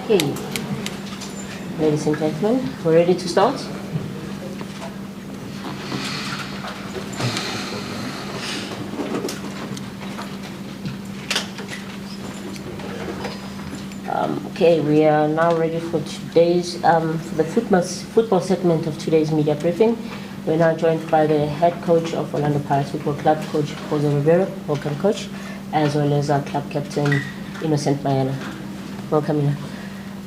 Okay, ladies and gentlemen, we're ready to start. Okay, we are now ready for today's for the football segment of today's media briefing. We're now joined by the head coach of Orlando Pirates Football Club, Coach Jose Rivera. Welcome, Coach, as well as our club captain, Innocent Mayana. Welcome, Ina.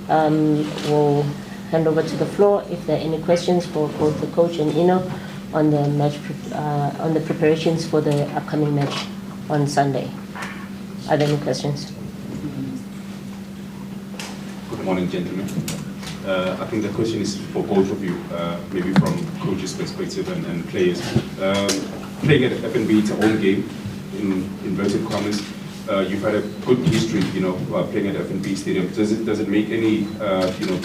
We'll hand over to the floor if there are any questions for both the coach and Ino on the match, on the preparations for the upcoming match on Sunday. Are there any questions? Good morning, gentlemen. I think the question is for both of you, maybe from coach's perspective and players. Playing at FNB, it's a home game, in inverted commas. You've had a good history, playing at FNB Stadium. Does it make any,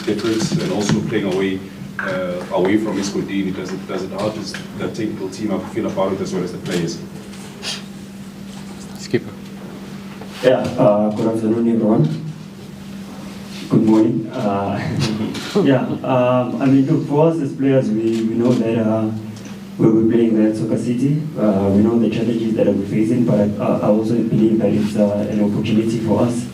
difference? And also playing away from Escondini, does it how does the technical team feel about it as well as the players? Skipper. Yeah. Good afternoon, everyone. Good morning. Look, for us as players, we know that we'll be playing at Soccer City. We know the challenges that we're facing, but I also believe that it's an opportunity for us,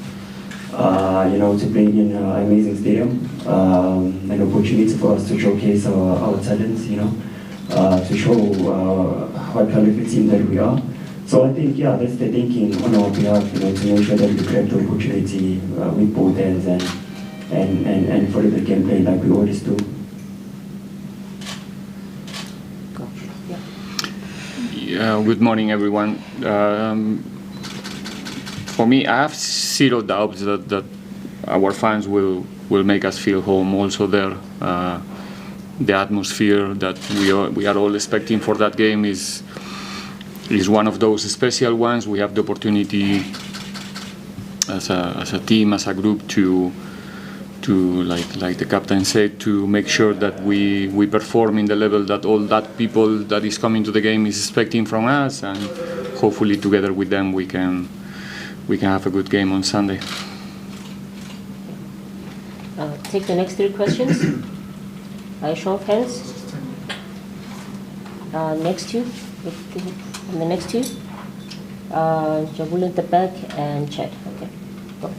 to play in an amazing stadium, an opportunity for us to showcase our talents, to show what kind of a team that we are. So I think, that's the thinking on our behalf, to make sure that we grab the opportunity with both hands and follow the gameplay like we always do. Yeah, good morning, everyone. For me, I have zero doubts that our fans will make us feel home. Also, there, the atmosphere that we are all expecting for that game is one of those special ones. We have the opportunity as a team, as a group, to like the captain said, to make sure that we perform in the level that all that people that is coming to the game is expecting from us, and hopefully together with them we can have a good game on Sunday. Take the next three questions. By show of hands. Next two. And the next two. Jabul at the back and Chad. Okay. Go.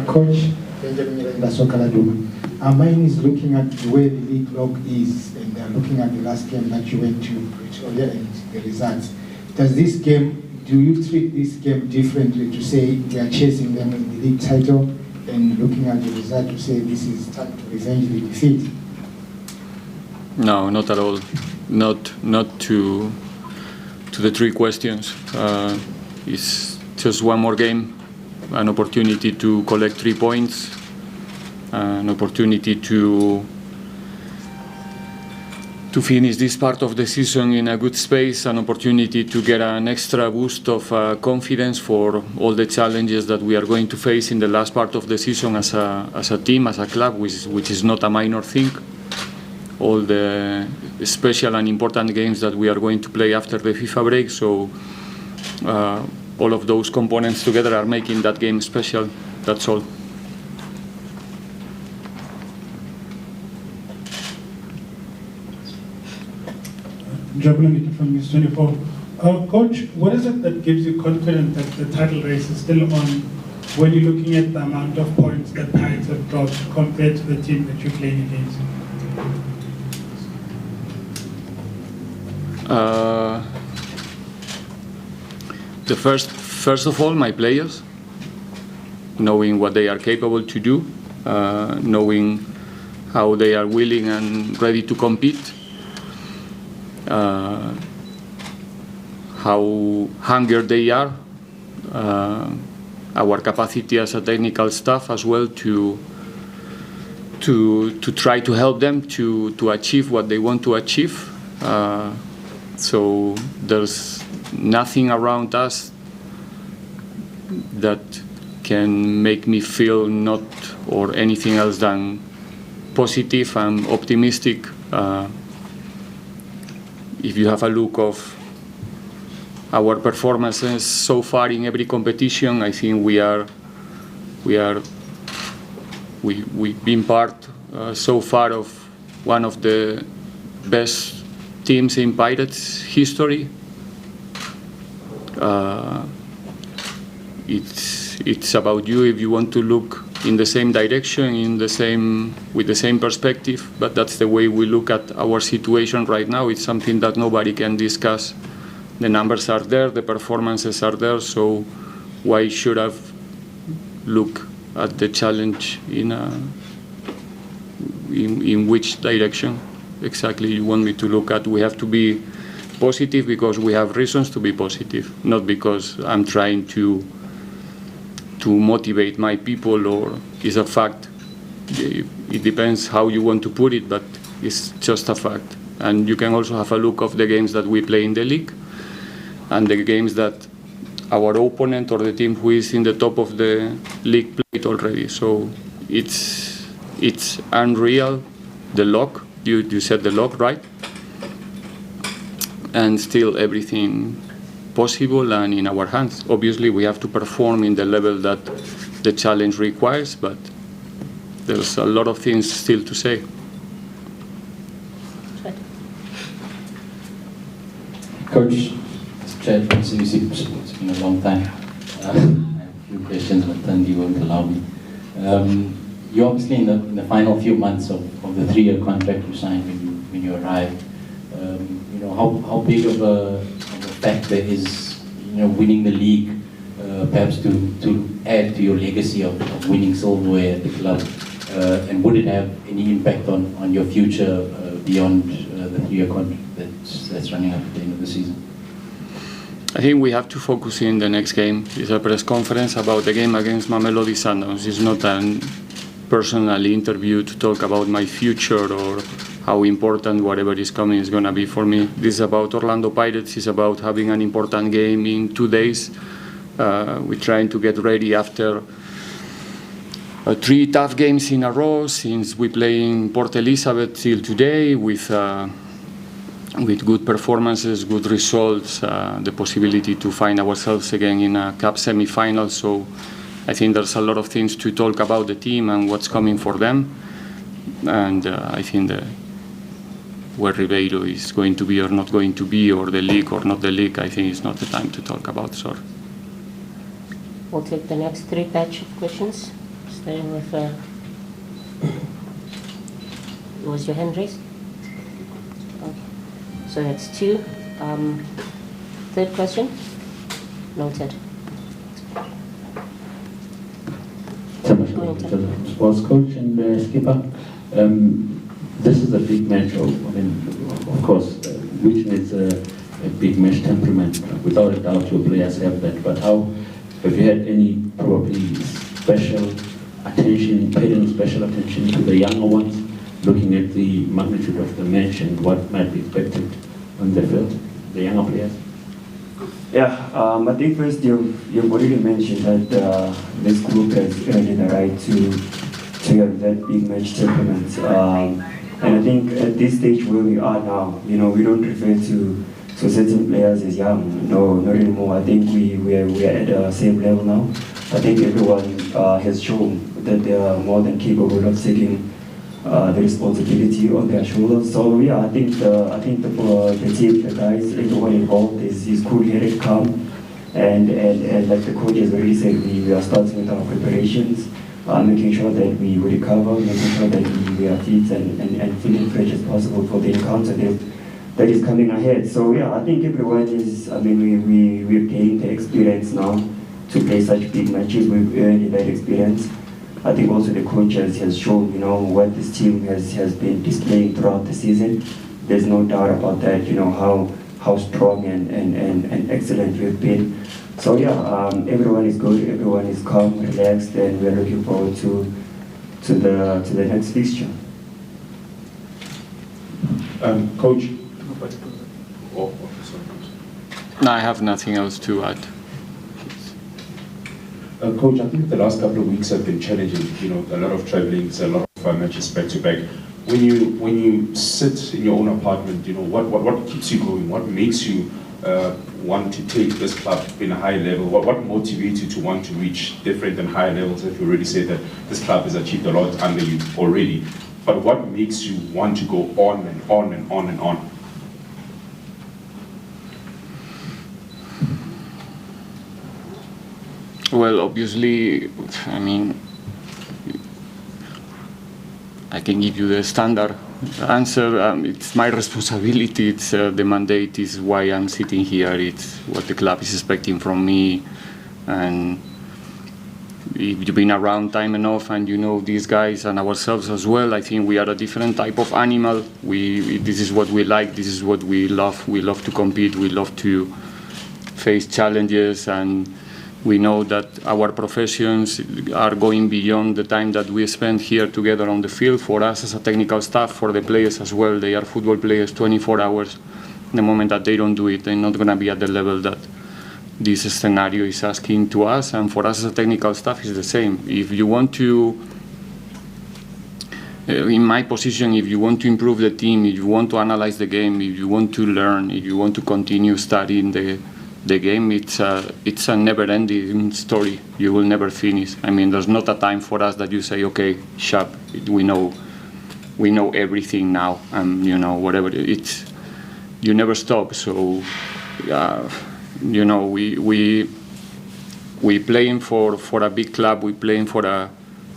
Coach Benjamin Sokaladuma. Mine is looking at the way the league log is, and they're looking at the last game that you went to Pretoria and the results. Do you treat this game differently to say we are chasing them in the league title, and looking at the result to say this is time to revenge the defeat? No, not at all. Not to the three questions. It's just one more game, an opportunity to collect 3 points, an opportunity to finish this part of the season in a good space, an opportunity to get an extra boost of confidence for all the challenges that we are going to face in the last part of the season as a team, as a club, which is not a minor thing. All the special and important games that we are going to play after the FIFA break. So all of those components together are making that game special. That's all. Jabulani from News 24. Coach, what is it that gives you confidence that the title race is still on when you're looking at the amount of points that Pirates have dropped compared to the team that you're playing against? First of all, my players, knowing what they are capable to do, knowing how they are willing and ready to compete, how hungry they are, our capacity as a technical staff as well to try to help them to achieve what they want to achieve. So there's nothing around us that can make me feel not or anything else than positive and optimistic. If you have a look of our performances so far in every competition, I think we are we've been part so far of one of the best teams in Pirates history. It's about you if you want to look in the same direction, with the same perspective. But that's the way we look at our situation right now. It's something that nobody can discuss. The numbers are there, the performances are there. So why should I look at the challenge in which direction exactly you want me to look at? We have to be positive because we have reasons to be positive, not because I'm trying to motivate my people, or is a fact. It depends how you want to put it, but it's just a fact. And you can also have a look of the games that we play in the league and the games that our opponent or the team who is in the top of the league played already. So it's unreal, the luck. You said the luck, right? And still everything possible and in our hands. Obviously, we have to perform in the level that the challenge requires, but there's a lot of things still to say. Coach, Chad from CBC Sports, it's been a long time. I have a few questions, but Tandy won't allow me. You're obviously in the final few months of the 3-year contract you signed when you arrived. How big of a factor is winning the league, perhaps to add to your legacy of winning silverware at the club, and would it have any impact on your future beyond the 3-year contract that's running up at the end of the season? I think we have to focus in the next game. It's a press conference about the game against Mamelodi Sundowns. It's not a personal interview to talk about my future or how important whatever is coming is going to be for me. This is about Orlando Pirates. It's about having an important game in 2 days. We're trying to get ready after 3 tough games in a row since we play in Port Elizabeth till today with good performances, good results, the possibility to find ourselves again in a cup semi-final. So I think there's a lot of things to talk about the team and what's coming for them. And I think where Ribeiro is going to be or not going to be, or the league or not the league, I think it's not the time to talk about. Sorry. We'll take the next 3 batch of questions. Starting with, was your hand raised? Okay. So that's 2. Third question? Noted. Sports coach and skipper. This is a big match. Of course, which needs a big match temperament. Without a doubt, your players have that. But how have you had any probably special attention, paid any special attention to the younger ones, looking at the magnitude of the match and what might be expected on the field, the younger players? Yeah, I think first you've already mentioned that this group has earned the right to have that big match temperament. And I think at this stage where we are now, we don't refer to certain players as young. No, not anymore. I think we are at the same level now. I think everyone has shown that they are more than capable of taking the responsibility on their shoulders. So yeah, I think the team, the guys, everyone involved is cool-headed, calm, and like the coach has already said, we are starting with our preparations, making sure that we recover, making sure that we are fit and feeling fresh as possible for the encounter that is coming ahead. So yeah, I think everyone is. We've gained the experience now to play such big matches. We've earned that experience. I think also the coach has shown, what this team has been displaying throughout the season. There's no doubt about that, how strong and excellent we've been. So yeah, everyone is good, everyone is calm, relaxed, and we're looking forward to the next fixture. Coach? No, I have nothing else to add. Coach, I think the last couple of weeks have been challenging. A lot of traveling, a lot of matches back to back. When you sit in your own apartment, what keeps you going? What makes you want to take this club in a high level? What motivates you to want to reach different and higher levels? If you already said that this club has achieved a lot under you already, but what makes you want to go on and on and on and on? Well, obviously, I mean, I can give you the standard answer. It's my responsibility. It's the mandate is why I'm sitting here. It's what the club is expecting from me. And if you've been around time enough and you know these guys and ourselves as well, I think we are a different type of animal. This is what we like. This is what we love. We love to compete. We love to face challenges, and we know that our professions are going beyond the time that we spend here together on the field. For us as a technical staff, for the players as well, they are football players 24 hours. The moment that they don't do it, they're not going to be at the level that this scenario is asking to us. And for us as a technical staff, it's the same. If you want to, in my position, if you want to improve the team, if you want to analyze the game, if you want to learn, if you want to continue studying the game, it's a never-ending story. You will never finish. I mean, there's not a time for us that you say, okay, sharp, we know everything now, and you know whatever. You never stop. So, you know, we playing for a big club. We playing for a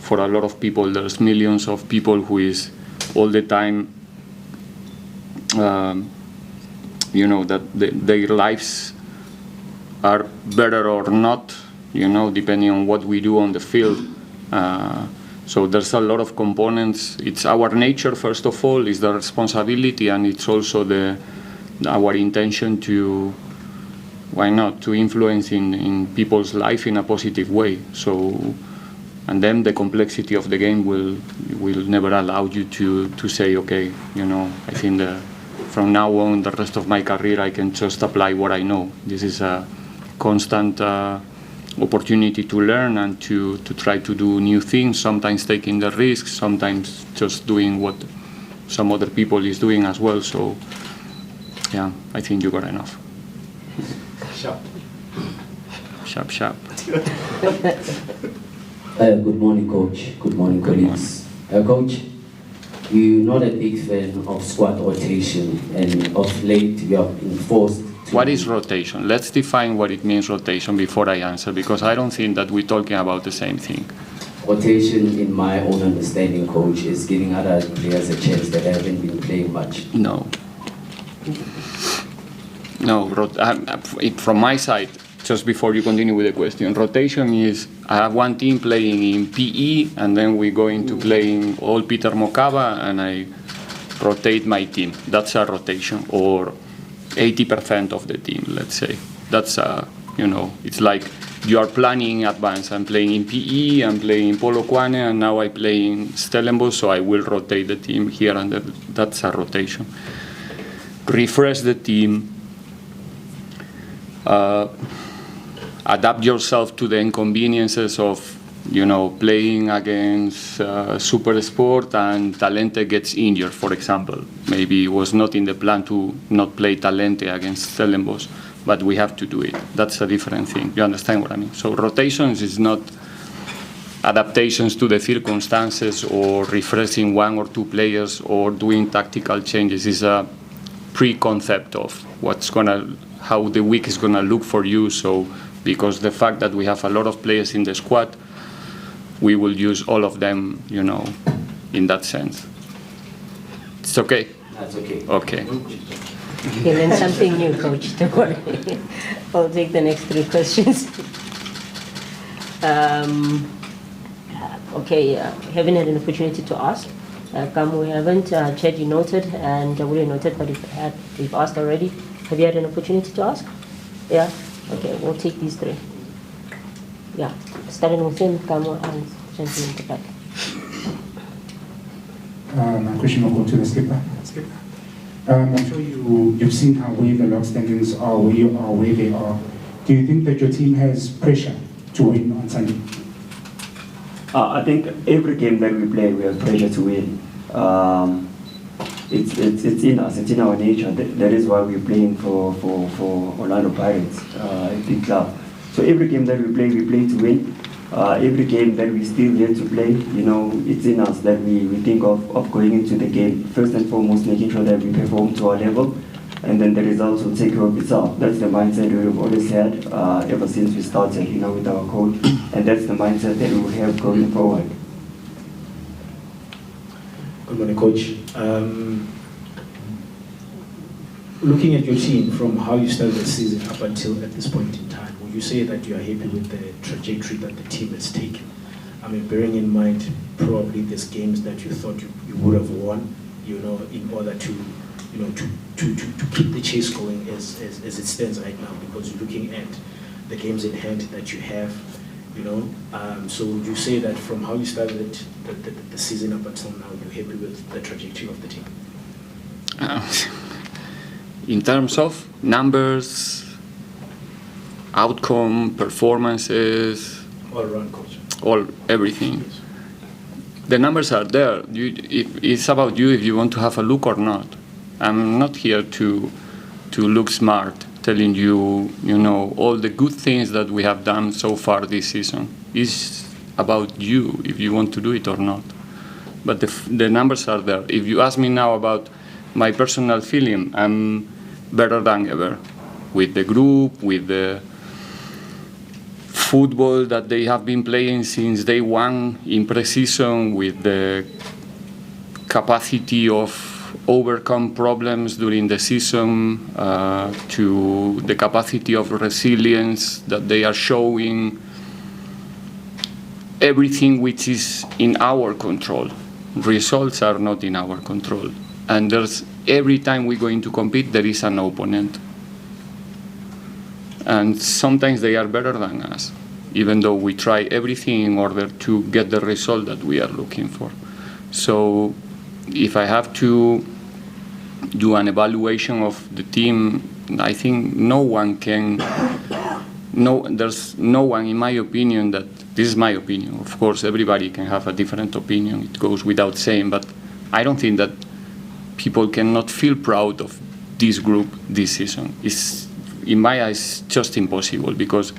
lot of people. There's millions of people who is all the time. You know that their lives are better or not, you know, depending on what we do on the field. So there's a lot of components. It's our nature, first of all, is the responsibility, and it's also our intention to, why not, to influence in people's life in a positive way. So, and then the complexity of the game will never allow you to say, okay, you know, I think from now on, the rest of my career, I can just apply what I know. This is a constant opportunity to learn and to try to do new things, sometimes taking the risks, sometimes just doing what some other people is doing as well. So, yeah, I think you got enough. Sharp. Sharp, sharp. Good morning, Coach. Good morning, colleagues. Coach, you're not a big fan of squad rotation, and of late you have been forced. What is rotation? Let's define what it means, rotation, before I answer, because I don't think that we're talking about the same thing. Rotation, in my own understanding, Coach, is giving other players a chance that haven't been playing much. No. No, from my side, just before you continue with the question, rotation is, I have one team playing in PE, and then we're going to playing all Peter Mokaba, and I rotate my team. That's a rotation, or 80% of the team, let's say. That's you know, it's like you are planning in advance. I'm playing in PE, I'm playing in Polokwane, and now I play in Stellenbosch, so I will rotate the team here and there. That's a rotation. Refresh the team. Adapt yourself to the inconveniences of, you know, playing against Super Sport and Talente gets injured, for example. Maybe it was not in the plan to not play Talente against Stellenbosch, but we have to do it. That's a different thing. You understand what I mean? So rotations is not adaptations to the circumstances or refreshing one or two players or doing tactical changes. It's a pre-concept of how the week is gonna look for you. So because the fact that we have a lot of players in the squad, we will use all of them, you know, in that sense. It's okay? That's okay. Okay. You learned something new, Coach. Don't worry. I'll take the next 3 questions. Okay, haven't had an opportunity to ask. We haven't. Chad, you noted, and William noted, but if asked already. Have you had an opportunity to ask? Yeah? Okay, we'll take these 3. Yeah, starting with him, Kamo, and gentleman at the back. My question will go to the skipper. I'm sure you've seen how where the log standings are, where you are, where they are. Do you think that your team has pressure to win on Sunday? I think every game that we play, we have pressure to win. it's in us, it's in our nature. That is why we're playing for Orlando Pirates, a big club. So every game that we play to win. Every game that we still get to play, it's in us that we think of going into the game, first and foremost, making sure that we perform to our level, and then the results will take care of itself. That's the mindset we've always had ever since we started, with our coach, and that's the mindset that we will have going forward. Good morning, Coach. Looking at your team from how you started the season up until at this point in time, would you say that you are happy with the trajectory that the team has taken? I mean, bearing in mind probably these games that you thought you would have won, in order to keep the chase going as it stands right now, because you're looking at the games in hand that you have, so would you say that from how you started the season up until now, you're happy with the trajectory of the team? In terms of numbers, outcome, performances, all around, Coach. Everything. The numbers are there. It's about you if you want to have a look or not. I'm not here to look smart, telling you, all the good things that we have done so far this season. It's about you if you want to do it or not. But the numbers are there. If you ask me now about my personal feeling, I'm better than ever with the group, with the football that they have been playing since day one in pre-season, with the capacity of overcome problems during the season, to the capacity of resilience that they are showing, everything which is in our control. Results are not in our control. And every time we go into compete, there is an opponent. And sometimes they are better than us, even though we try everything in order to get the result that we are looking for. So if I have to do an evaluation of the team, I think there's no one, in my opinion, this is my opinion. Of course, everybody can have a different opinion. It goes without saying, but I don't think that people cannot feel proud of this group this season. It's, in my eyes, just impossible, because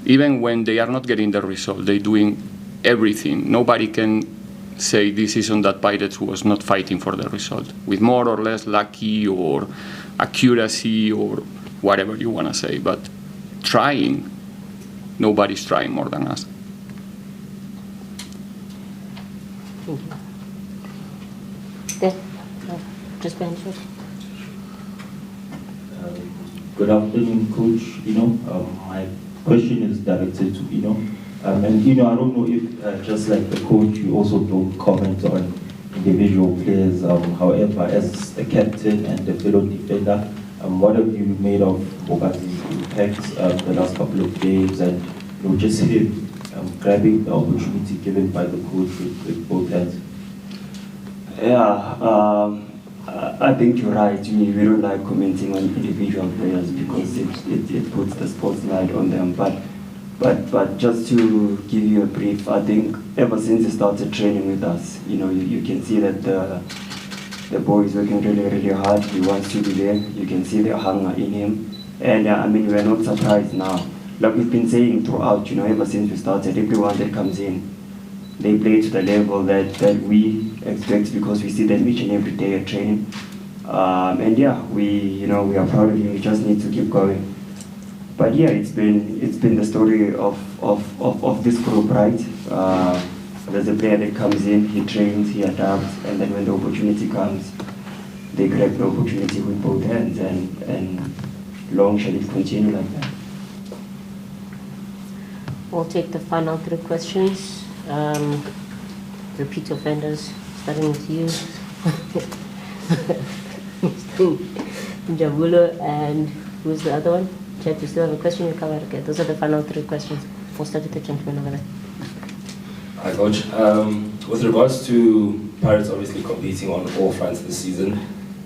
even when they are not getting the result, they're doing everything. Nobody can say this season that Pirates was not fighting for the result, with more or less lucky or accuracy or whatever you want to say, but trying. Nobody's trying more than us. Just benches. Good afternoon, Coach. My question is directed to and I don't know if just like the coach, you also don't comment on individual players. However, as the captain and the fellow defender, what have you made of Bogazi's impact the last couple of games, and just him grabbing the opportunity given by the coach with both hands? Yeah, I think you're right. We don't like commenting on individual players because it puts the spotlight on them. But just to give you a brief, I think ever since he started training with us, you can see that the boy is working really, really hard. He wants to be there. You can see the hunger in him. And we're not surprised now. Like we've been saying throughout, ever since we started, everyone that comes in, they play to the level that we expect, because we see them each and every day at training. And yeah, we are proud of him. We just need to keep going. But yeah, it's been the story of this group, right? There's a player that comes in, he trains, he adapts, and then when the opportunity comes, they grab the opportunity with both hands, and long shall it continue like that. We'll take the final 3 questions. Repeat offenders, starting with you. Njabulo, and who's the other one? Chet, you still have a question? You covered. Okay, those are the final 3 questions. We'll start with the gentleman over there. Hi, Coach. With regards to Pirates obviously competing on all fronts this season,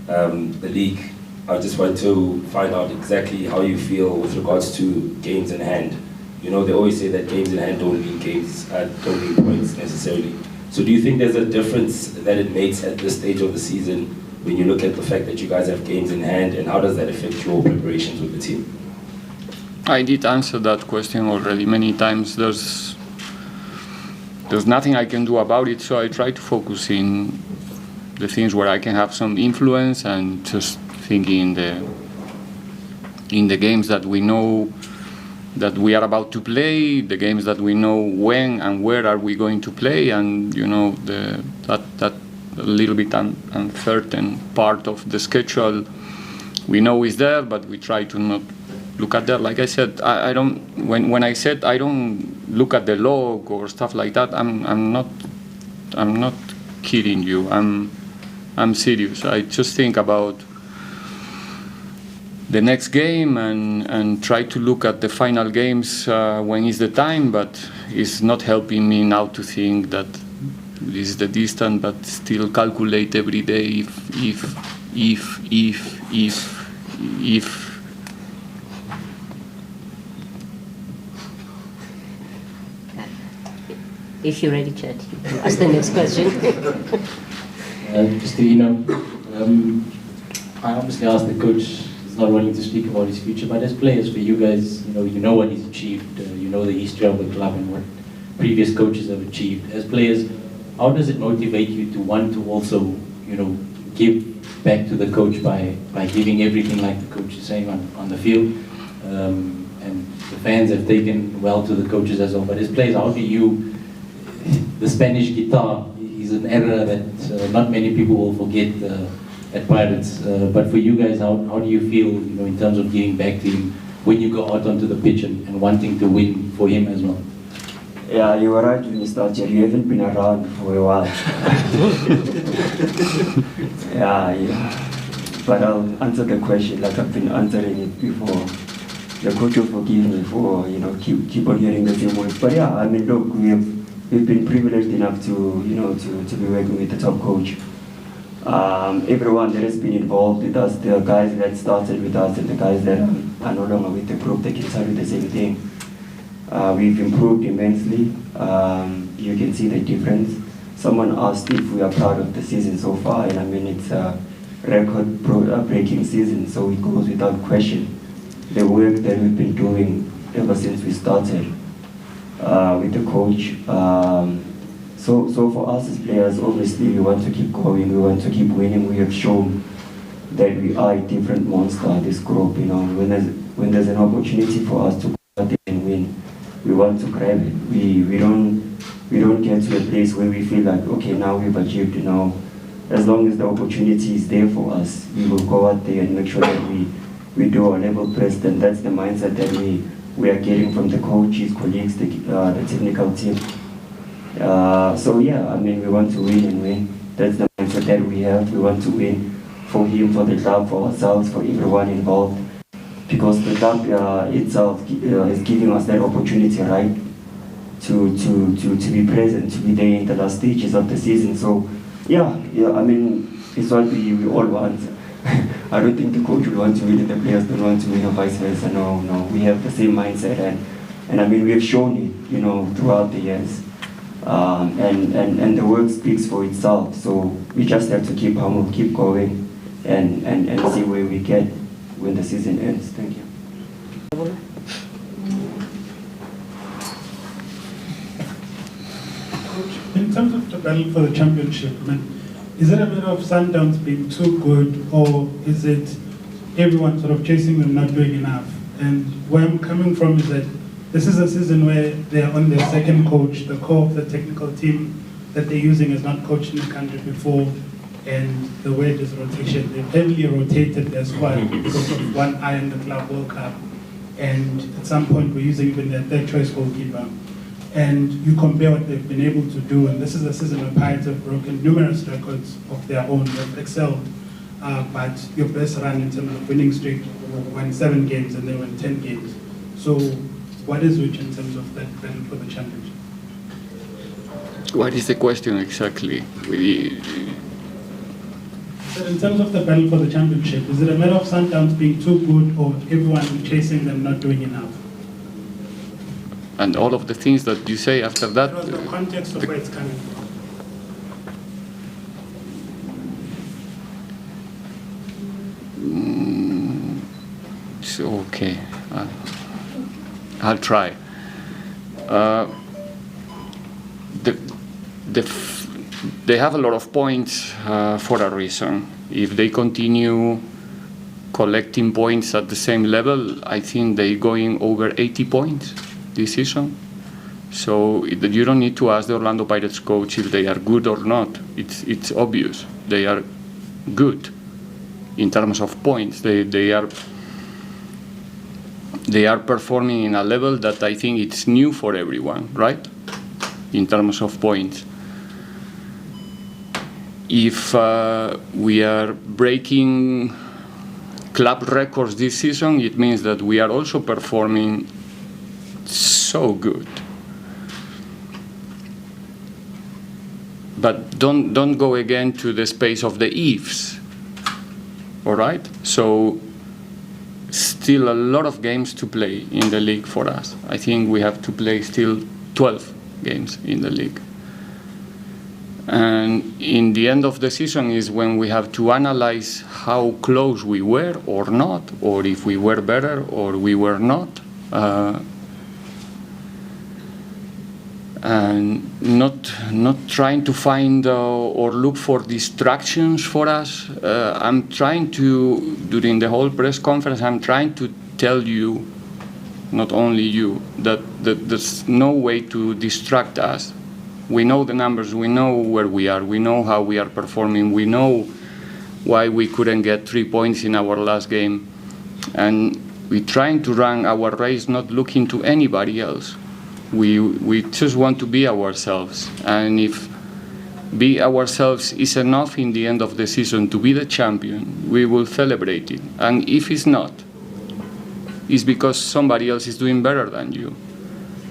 the league, I just want to find out exactly how you feel with regards to games in hand. They always say that games in hand don't mean games, don't mean points necessarily. So do you think there's a difference that it makes at this stage of the season when you look at the fact that you guys have games in hand, and how does that affect your preparations with the team? I did answer that question already many times. There's nothing I can do about it, so I try to focus in the things where I can have some influence and just thinking in the games that we know that we are about to play, the games that we know when and where are we going to play, and that a little bit uncertain part of the schedule we know is there, but we try to not look at that. Like I said, I don't. When I said I don't look at the log or stuff like that, I'm not kidding you. I'm serious. I just think about the next game and try to look at the final games when is the time, but it's not helping me now to think that this is the distance, but still calculate every day if. If you're ready, Chad, you can ask the next question. Just to, I obviously asked the coach, he's not willing to speak about his future, but as players, for you guys, you know what he's achieved, you know the history of the club and what previous coaches have achieved. As players, how does it motivate you to want to also, give back to the coach by giving everything like the coach is saying on the field? And the fans have taken well to the coaches as well, but as players, how do you, the Spanish guitar is an era that not many people will forget at Pirates. But for you guys, how do you feel, in terms of giving back to him when you go out onto the pitch and wanting to win for him as well? Yeah, you were right when you started. You haven't been around for a while. yeah. But I'll answer the question like I've been answering it before. The coach will forgive me for keep on hearing the same words. But yeah, I mean, look, we've been privileged enough to to be working with the top coach. Everyone that has been involved with us, the guys that started with us and the guys that are no longer with the group, they can tell you the same thing. We've improved immensely. You can see the difference. Someone asked if we are proud of the season so far, and I mean it's a record-breaking season, so it goes without question. The work that we've been doing ever since we started with the coach. So for us as players, obviously we want to keep going, we want to keep winning. We have shown that we are a different monster, this group. When there's an opportunity for us to go out there and win, we want to grab it. We don't get to a place where we feel like, okay, now we've achieved, as long as the opportunity is there for us, we will go out there and make sure that we do our level best, and that's the mindset that we are getting from the coach, his colleagues, the technical team. So yeah, I mean, we want to win and win. That's the mindset that we have. We want to win for him, for the club, for ourselves, for everyone involved. Because the club itself is giving us that opportunity, right, to be present, to be there in the last stages of the season. So yeah, I mean, it's what we all want. I don't think the coach will want to win and the players don't want to win or vice versa. No, we have the same mindset, and I mean, we have shown it, throughout the years. And the work speaks for itself. So we just have to keep humble, keep going, and see where we get when the season ends. Thank you. In terms of the battle for the championship, is it a matter of Sundowns being too good, or is it everyone sort of chasing them not doing enough? And where I'm coming from is that this is a season where they're on their second coach. The core of the technical team that they're using has not coached in the country before, and the word is rotation. They've heavily rotated their squad because of one eye in the Club World Cup, and at some point we're using even their third choice goalkeeper. And you compare what they've been able to do, and this is a season where Pirates have broken numerous records of their own. They've excelled, but your best run in terms of winning streak won 7 games and they won 10 games. So what is which in terms of that battle for the championship? What is the question exactly? So in terms of the battle for the championship, is it a matter of Sundowns being too good or everyone chasing them not doing enough? And all of the things that you say after that? Because the context of where it's coming from. Okay. I'll try. They have a lot of points for a reason. If they continue collecting points at the same level, I think they're going over 80 points this season. So you don't need to ask the Orlando Pirates coach if they are good or not. It's obvious. They are good in terms of points. They are performing in a level that I think it's new for everyone, right? In terms of points. If we are breaking club records this season, it means that we are also performing so good. But don't go again to the space of the ifs, all right? So still a lot of games to play in the league for us. I think we have to play still 12 games in the league. And in the end of the season is when we have to analyze how close we were or not, or if we were better or we were not. And not trying to find or look for distractions for us. I'm trying to, during the whole press conference, I'm trying to tell you, not only you, that there's no way to distract us. We know the numbers, we know where we are, we know how we are performing, we know why we couldn't get 3 points in our last game. And we're trying to run our race not looking to anybody else. We just want to be ourselves, and if be ourselves is enough in the end of the season to be the champion, we will celebrate it. And if it's not, it's because somebody else is doing better than you.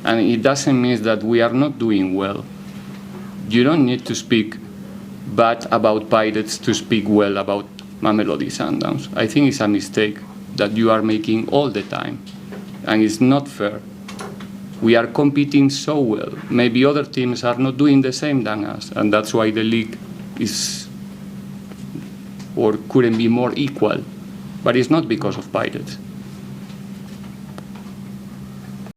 And it doesn't mean that we are not doing well. You don't need to speak bad about Pirates to speak well about Mamelodi Sundowns. I think it's a mistake that you are making all the time, and it's not fair. We are competing so well. Maybe other teams are not doing the same than us, and that's why the league is or couldn't be more equal. But it's not because of Pirates.